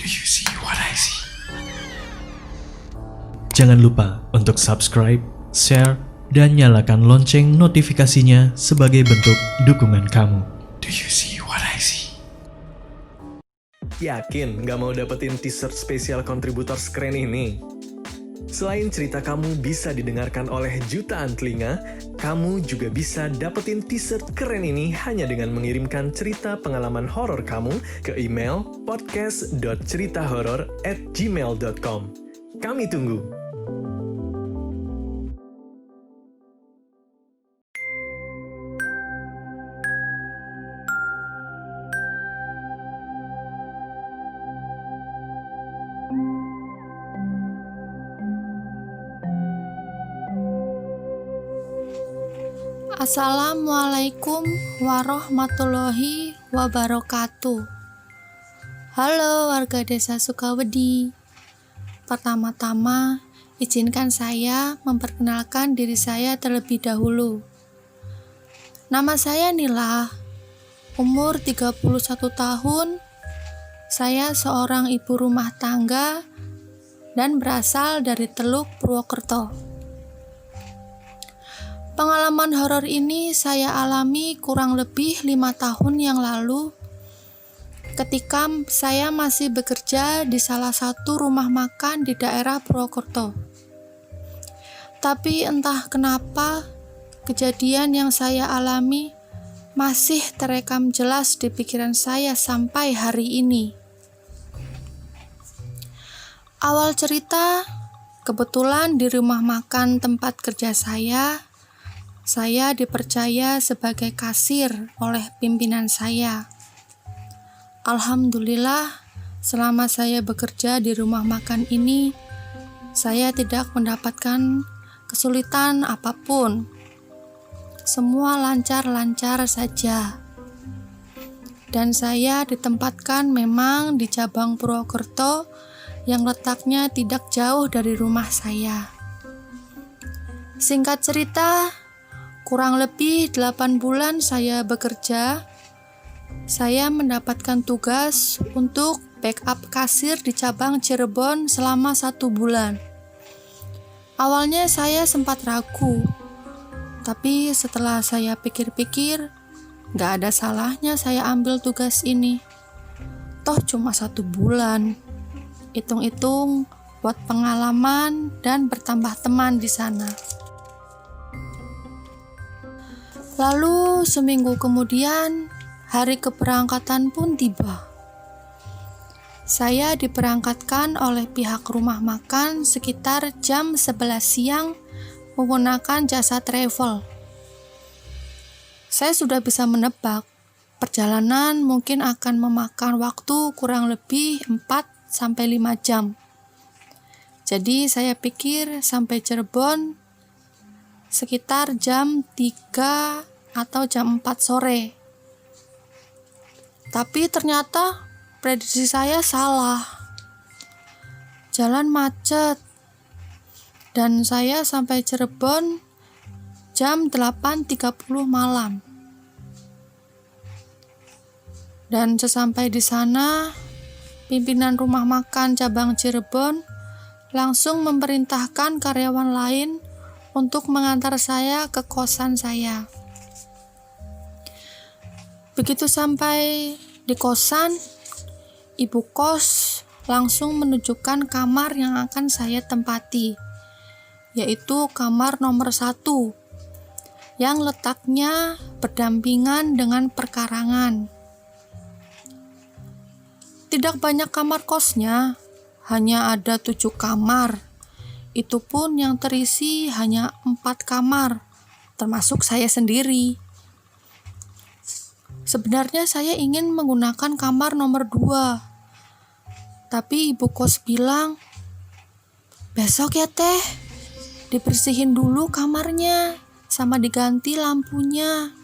Do you see what I see? Jangan lupa untuk subscribe, share, dan nyalakan lonceng notifikasinya sebagai bentuk dukungan kamu. Do you see what I see? Yakin nggak mau dapetin t-shirt spesial kontributor keren ini? Selain cerita kamu bisa didengarkan oleh jutaan telinga, kamu juga bisa dapetin t-shirt keren ini hanya dengan mengirimkan cerita pengalaman horor kamu ke email podcast.ceritahoror@gmail.com. Kami tunggu. Assalamualaikum warahmatullahi wabarakatuh. Halo warga desa Sukawedi. Pertama-tama, izinkan saya memperkenalkan diri saya terlebih dahulu. Nama saya Nila, umur 31 tahun. Saya seorang ibu rumah tangga dan berasal dari Teluk Purwokerto. Pengalaman horor ini saya alami kurang lebih 5 tahun yang lalu ketika saya masih bekerja di salah satu rumah makan di daerah Purwokerto. Tapi entah kenapa kejadian yang saya alami masih terekam jelas di pikiran saya sampai hari ini. Awal cerita, kebetulan di rumah makan tempat kerja saya dipercaya sebagai kasir oleh pimpinan saya. Alhamdulillah, selama saya bekerja di rumah makan ini, saya tidak mendapatkan kesulitan apapun. Semua lancar-lancar saja. Dan saya ditempatkan memang di cabang Purwokerto yang letaknya tidak jauh dari rumah saya. Singkat cerita, kurang lebih 8 bulan saya bekerja, saya mendapatkan tugas untuk backup kasir di cabang Cirebon selama 1 bulan. Awalnya saya sempat ragu, tapi setelah saya pikir-pikir, gak ada salahnya saya ambil tugas ini. Toh cuma 1 bulan, hitung-hitung buat pengalaman dan bertambah teman di sana. Lalu seminggu kemudian, hari keberangkatan pun tiba. Saya diberangkatkan oleh pihak rumah makan sekitar jam 11 siang menggunakan jasa travel. Saya sudah bisa menebak, perjalanan mungkin akan memakan waktu kurang lebih 4-5 jam. Jadi saya pikir sampai Cirebon sekitar jam 3 atau jam 4 sore. Tapi ternyata prediksi saya salah. Jalan macet. Dan saya sampai Cirebon jam 8.30 malam. Dan sesampai di sana, pimpinan rumah makan cabang Cirebon langsung memerintahkan karyawan lain untuk mengantar saya ke kosan saya. Begitu sampai di kosan, ibu kos langsung menunjukkan kamar yang akan saya tempati, yaitu kamar nomor 1, yang letaknya berdampingan dengan perkarangan. Tidak banyak kamar kosnya, hanya ada 7 kamar. Itu pun yang terisi hanya 4 kamar, termasuk saya sendiri. Sebenarnya saya ingin menggunakan kamar nomor 2, tapi ibu kos bilang, "Besok ya teh, dibersihin dulu kamarnya, sama diganti lampunya.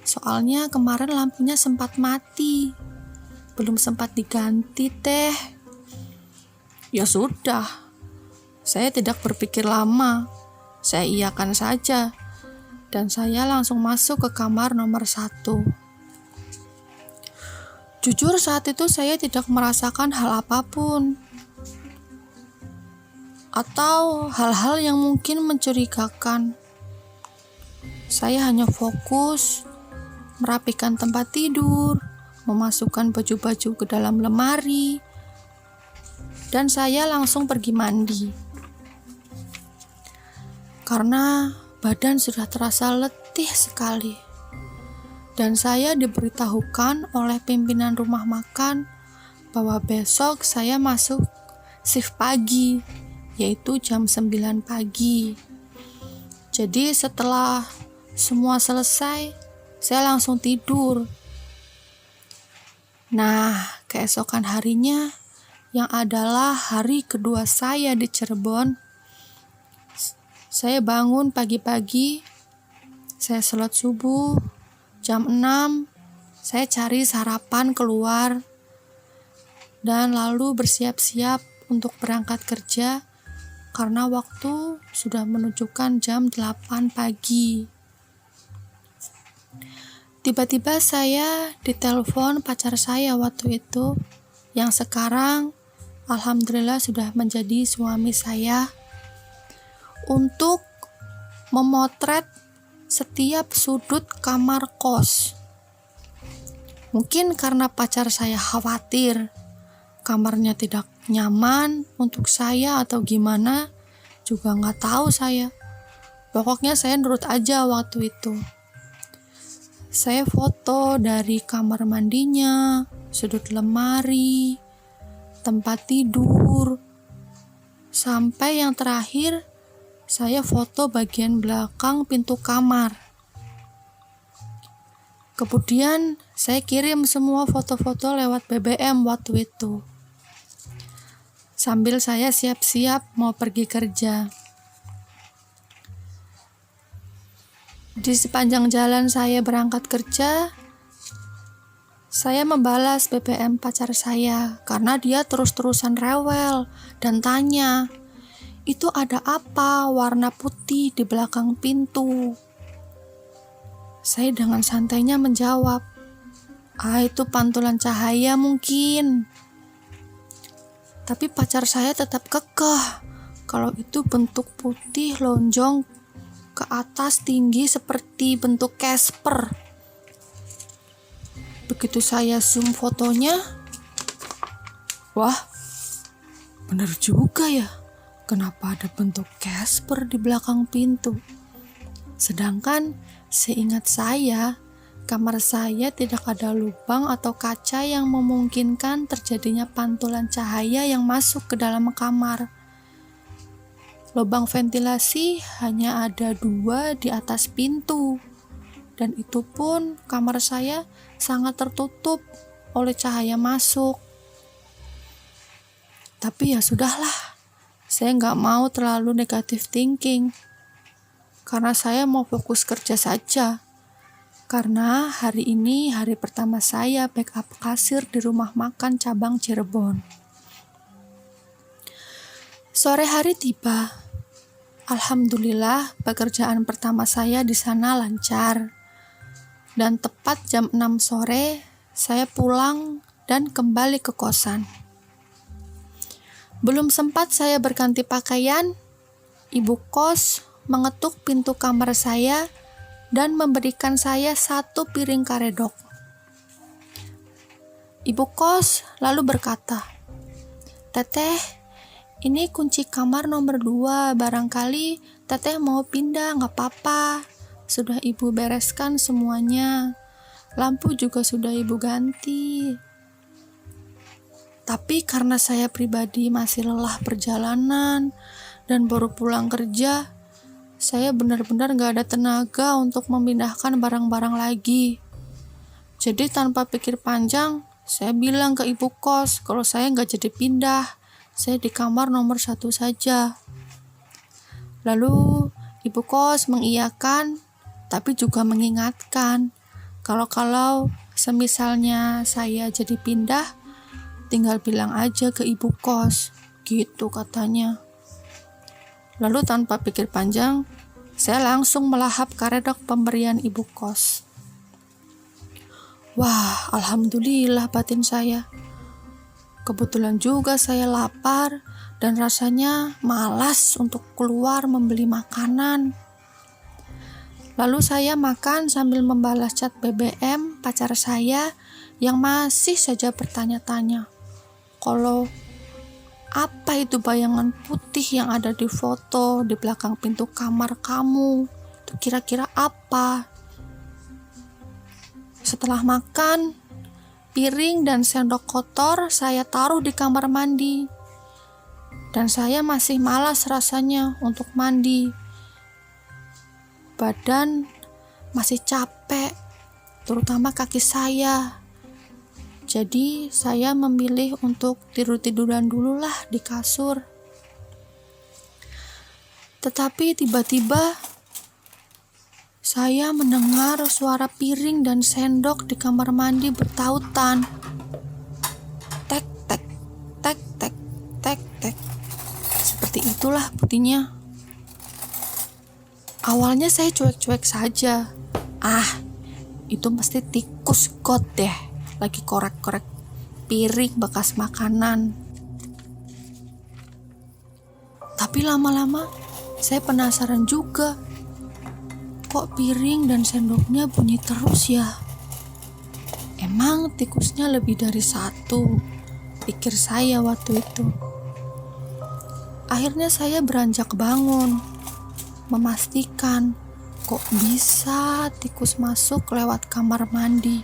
Soalnya kemarin lampunya sempat mati, belum sempat diganti teh." Ya sudah, saya tidak berpikir lama, saya iyakan saja, dan saya langsung masuk ke kamar nomor 1. Jujur saat itu saya tidak merasakan hal apapun atau hal-hal yang mungkin mencurigakan. Saya hanya fokus merapikan tempat tidur, memasukkan baju-baju ke dalam lemari, dan saya langsung pergi mandi. Karena badan sudah terasa letih sekali. Dan saya diberitahukan oleh pimpinan rumah makan bahwa besok saya masuk shift pagi, yaitu jam 9 pagi. Jadi setelah semua selesai, saya langsung tidur. Nah, keesokan harinya, yang adalah hari kedua saya di Cirebon, saya bangun pagi-pagi, saya sholat subuh, jam 6, saya cari sarapan keluar, dan lalu bersiap-siap untuk berangkat kerja, karena waktu sudah menunjukkan jam 8 pagi. Tiba-tiba saya ditelepon pacar saya waktu itu, yang sekarang alhamdulillah sudah menjadi suami saya, untuk memotret setiap sudut kamar kos. Mungkin karena pacar saya khawatir kamarnya tidak nyaman untuk saya atau gimana, juga nggak tahu saya. Pokoknya saya nurut aja waktu itu. Saya foto dari kamar mandinya, sudut lemari, tempat tidur, sampai yang terakhir saya foto bagian belakang pintu kamar. Kemudian saya kirim semua foto-foto lewat BBM waktu itu, sambil saya siap-siap mau pergi kerja. Di sepanjang jalan saya berangkat kerja, saya membalas BBM pacar saya karena dia terus-terusan rewel dan tanya, itu ada apa warna putih di belakang pintu? Saya dengan santainya menjawab, itu pantulan cahaya mungkin. Tapi pacar saya tetap kekeh kalau itu bentuk putih lonjong ke atas tinggi seperti bentuk Casper. Begitu saya zoom fotonya, wah, benar juga ya, kenapa ada bentuk Casper di belakang pintu? Sedangkan seingat saya, kamar saya tidak ada lubang atau kaca yang memungkinkan terjadinya pantulan cahaya yang masuk ke dalam kamar. Lubang ventilasi hanya ada 2 di atas pintu, dan itu pun kamar saya sangat tertutup oleh cahaya masuk. Tapi ya sudahlah, saya nggak mau terlalu negative thinking, karena saya mau fokus kerja saja. Karena hari ini hari pertama saya backup kasir di rumah makan cabang Cirebon. Sore hari tiba. Alhamdulillah pekerjaan pertama saya di sana lancar. Dan tepat jam 6 sore saya pulang dan kembali ke kosan. Belum sempat saya berganti pakaian, ibu kos mengetuk pintu kamar saya dan memberikan saya 1 piring karedok. Ibu kos lalu berkata, "Teteh, ini kunci kamar nomor 2, barangkali teteh mau pindah, gak apa-apa. Sudah ibu bereskan semuanya. Lampu juga sudah ibu ganti." Tapi karena saya pribadi masih lelah perjalanan dan baru pulang kerja, saya benar-benar gak ada tenaga untuk memindahkan barang-barang lagi. Jadi tanpa pikir panjang, saya bilang ke ibu kos kalau saya gak jadi pindah. Saya di kamar nomor 1 saja. Lalu ibu kos mengiyakan, tapi juga mengingatkan kalau semisalnya saya jadi pindah, tinggal bilang aja ke ibu kos, gitu katanya. Lalu tanpa pikir panjang, saya langsung melahap karedok pemberian ibu kos. Wah, alhamdulillah batin saya. Kebetulan juga saya lapar dan rasanya malas untuk keluar membeli makanan. Lalu saya makan sambil membalas chat BBM pacar saya yang masih saja bertanya-tanya, kalau apa itu bayangan putih yang ada di foto di belakang pintu kamar kamu? Itu kira-kira apa? Setelah makan, piring dan sendok kotor saya taruh di kamar mandi. Dan saya masih malas rasanya untuk mandi. Badan masih capek, terutama kaki saya. Jadi saya memilih untuk tidur-tiduran dulu lah di kasur. Tetapi tiba-tiba saya mendengar suara piring dan sendok di kamar mandi bertautan. Tek, tek, tek, tek, tek, tek. Seperti itulah bunyinya. Awalnya saya cuek-cuek saja. Itu pasti tikus got deh, lagi korek-korek piring bekas makanan. Tapi lama-lama saya penasaran juga. Kok piring dan sendoknya bunyi terus ya? Emang tikusnya lebih dari satu, pikir saya waktu itu. Akhirnya saya beranjak bangun, memastikan kok bisa tikus masuk lewat kamar mandi.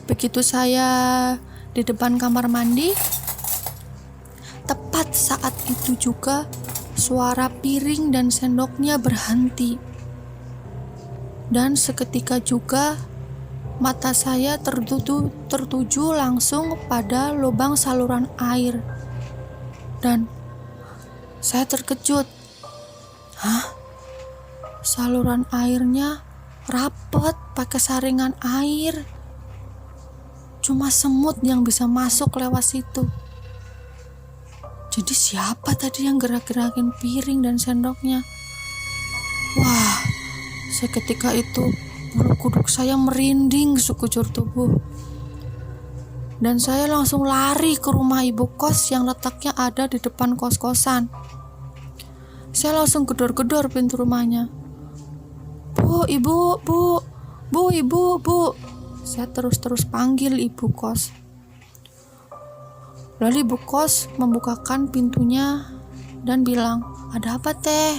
Begitu saya di depan kamar mandi, tepat saat itu juga suara piring dan sendoknya berhenti. Dan seketika juga mata saya tertuju langsung pada lubang saluran air. Dan saya terkejut. Saluran airnya rapet pakai saringan air. Cuma semut yang bisa masuk lewat situ. Jadi siapa tadi yang gerak-gerakin piring dan sendoknya? Wah, seketika itu bulu kuduk saya merinding sekujur tubuh. Dan saya langsung lari ke rumah ibu kos yang letaknya ada di depan kos-kosan. Saya langsung gedor-gedor pintu rumahnya. Bu, ibu, bu, bu, ibu, bu. Saya terus-terus panggil ibu kos. Lalu ibu kos membukakan pintunya dan bilang, ada apa teh?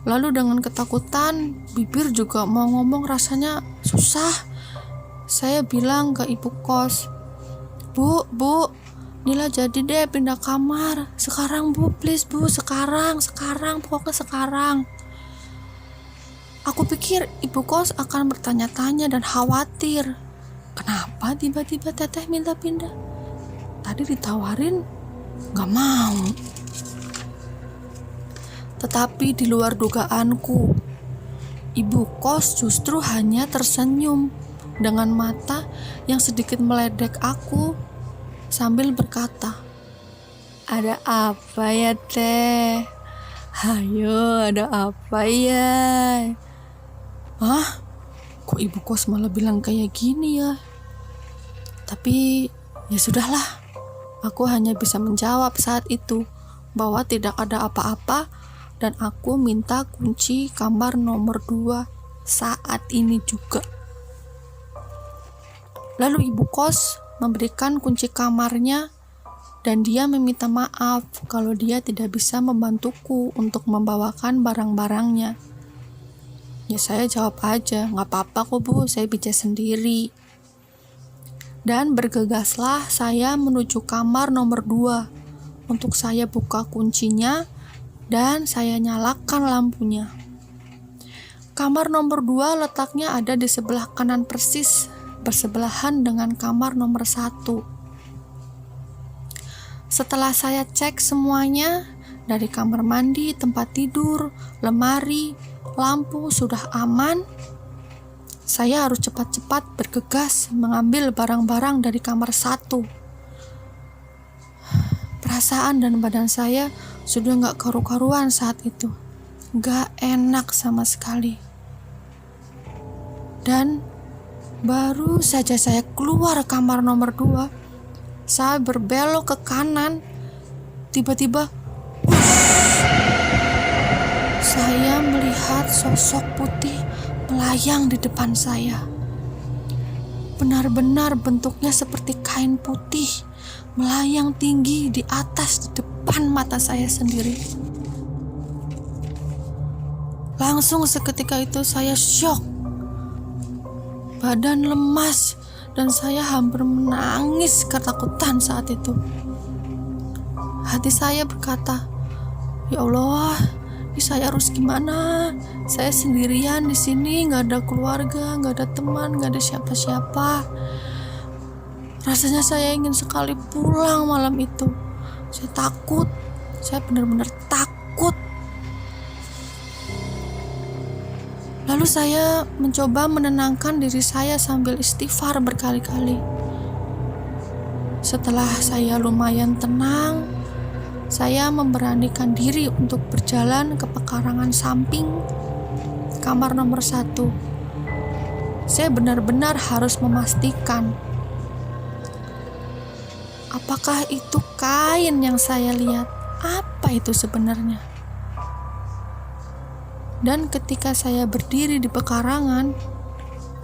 Lalu dengan ketakutan, bibir juga mau ngomong rasanya susah. Saya bilang ke ibu kos, bu, Nila jadi deh pindah kamar. Sekarang bu, please bu, sekarang, pokoknya sekarang. Aku pikir ibu kos akan bertanya-tanya dan khawatir. Kenapa tiba-tiba teteh minta pindah? Tadi ditawarin, gak mau. Tetapi di luar dugaanku, ibu kos justru hanya tersenyum dengan mata yang sedikit meledek aku sambil berkata, ada apa ya teh? Hayo, ada apa ya? Kok ibu kos malah bilang kayak gini ya? Tapi ya sudahlah, aku hanya bisa menjawab saat itu bahwa tidak ada apa-apa dan aku minta kunci kamar nomor 2 saat ini juga. Lalu ibu kos memberikan kunci kamarnya dan dia meminta maaf kalau dia tidak bisa membantuku untuk membawakan barang-barangnya. Ya saya jawab aja, gak apa-apa kok bu, saya bisa sendiri. Dan bergegaslah saya menuju kamar nomor 2 untuk saya buka kuncinya dan saya nyalakan lampunya. Kamar nomor 2 letaknya ada di sebelah kanan persis, bersebelahan dengan kamar nomor 1. Setelah saya cek semuanya, dari kamar mandi, tempat tidur, lemari, lampu sudah aman, saya harus cepat-cepat bergegas mengambil barang-barang dari kamar 1. Perasaan dan badan saya sudah gak karu-karuan saat itu. Gak enak sama sekali. Dan baru saja saya keluar kamar nomor 2, saya berbelok ke kanan. Tiba-tiba saya melihat sosok putih melayang di depan saya. Benar-benar bentuknya seperti kain putih melayang tinggi di atas di depan mata saya sendiri. Langsung seketika itu saya syok. Badan lemas dan saya hampir menangis ketakutan saat itu. Hati saya berkata, "Ya Allah, ini saya harus gimana? Saya sendirian di sini, nggak ada keluarga, nggak ada teman, nggak ada siapa-siapa." Rasanya saya ingin sekali pulang malam itu. Saya takut, saya benar-benar takut. Lalu saya mencoba menenangkan diri saya sambil istighfar berkali-kali. Setelah saya lumayan tenang, saya memberanikan diri untuk berjalan ke pekarangan samping kamar nomor 1. Saya benar-benar harus memastikan apakah itu kain yang saya lihat. Apa itu sebenarnya? Dan ketika saya berdiri di pekarangan,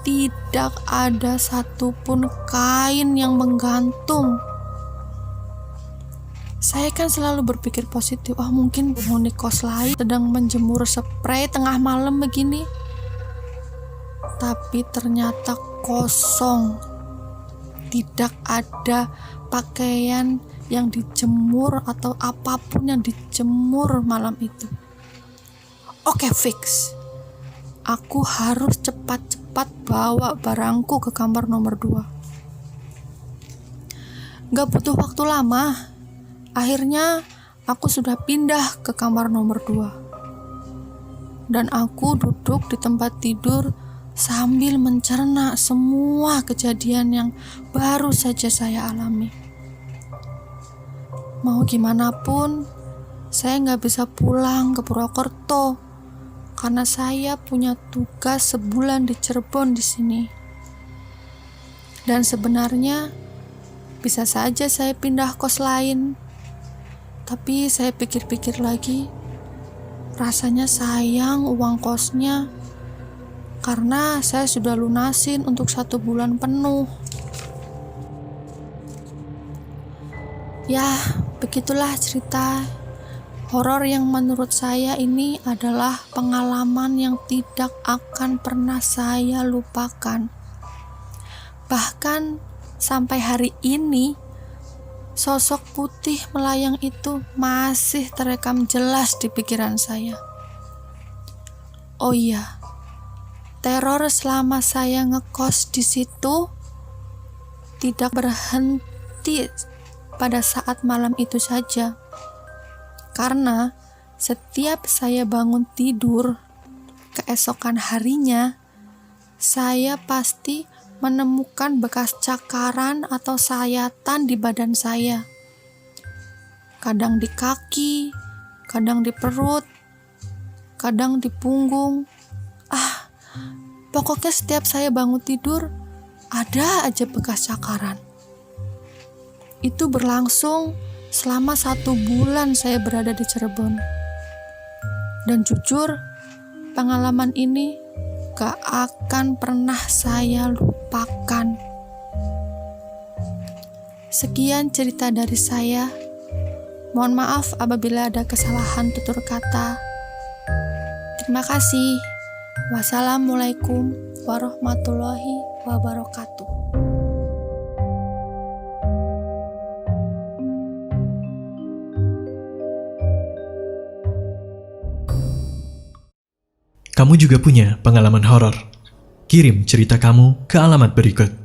tidak ada satupun kain yang menggantung. Saya kan selalu berpikir positif, mungkin penghuni kos lain sedang menjemur spray tengah malam begini. Tapi ternyata kosong. Tidak ada pakaian yang dijemur atau apapun yang dijemur malam itu. Oke, fix. Aku harus cepat-cepat bawa barangku ke kamar nomor 2. Gak butuh waktu lama. Akhirnya aku sudah pindah ke kamar nomor 2. Dan aku duduk di tempat tidur sambil mencerna semua kejadian yang baru saja saya alami. Mau gimana pun, saya gak bisa pulang ke Purwokerto karena saya punya tugas sebulan di Cirebon di sini. Dan sebenarnya bisa saja saya pindah kos lain. Tapi saya pikir-pikir lagi, rasanya sayang uang kosnya karena saya sudah lunasin untuk 1 bulan penuh. Ya, begitulah cerita horor yang menurut saya ini adalah pengalaman yang tidak akan pernah saya lupakan. Bahkan sampai hari ini, sosok putih melayang itu masih terekam jelas di pikiran saya. Oh iya, teror selama saya ngekos di situ tidak berhenti pada saat malam itu saja. Karena setiap saya bangun tidur keesokan harinya, saya pasti menemukan bekas cakaran atau sayatan di badan saya. Kadang di kaki, kadang di perut, kadang di punggung. Pokoknya setiap saya bangun tidur, ada aja bekas cakaran. Itu berlangsung selama 1 bulan saya berada di Cirebon. Dan jujur, pengalaman ini gak akan pernah saya lupakan. Sekian cerita dari saya. Mohon maaf apabila ada kesalahan tutur kata. Terima kasih. Wassalamualaikum warahmatullahi wabarakatuh. Kamu juga punya pengalaman horor? Kirim cerita kamu ke alamat berikut.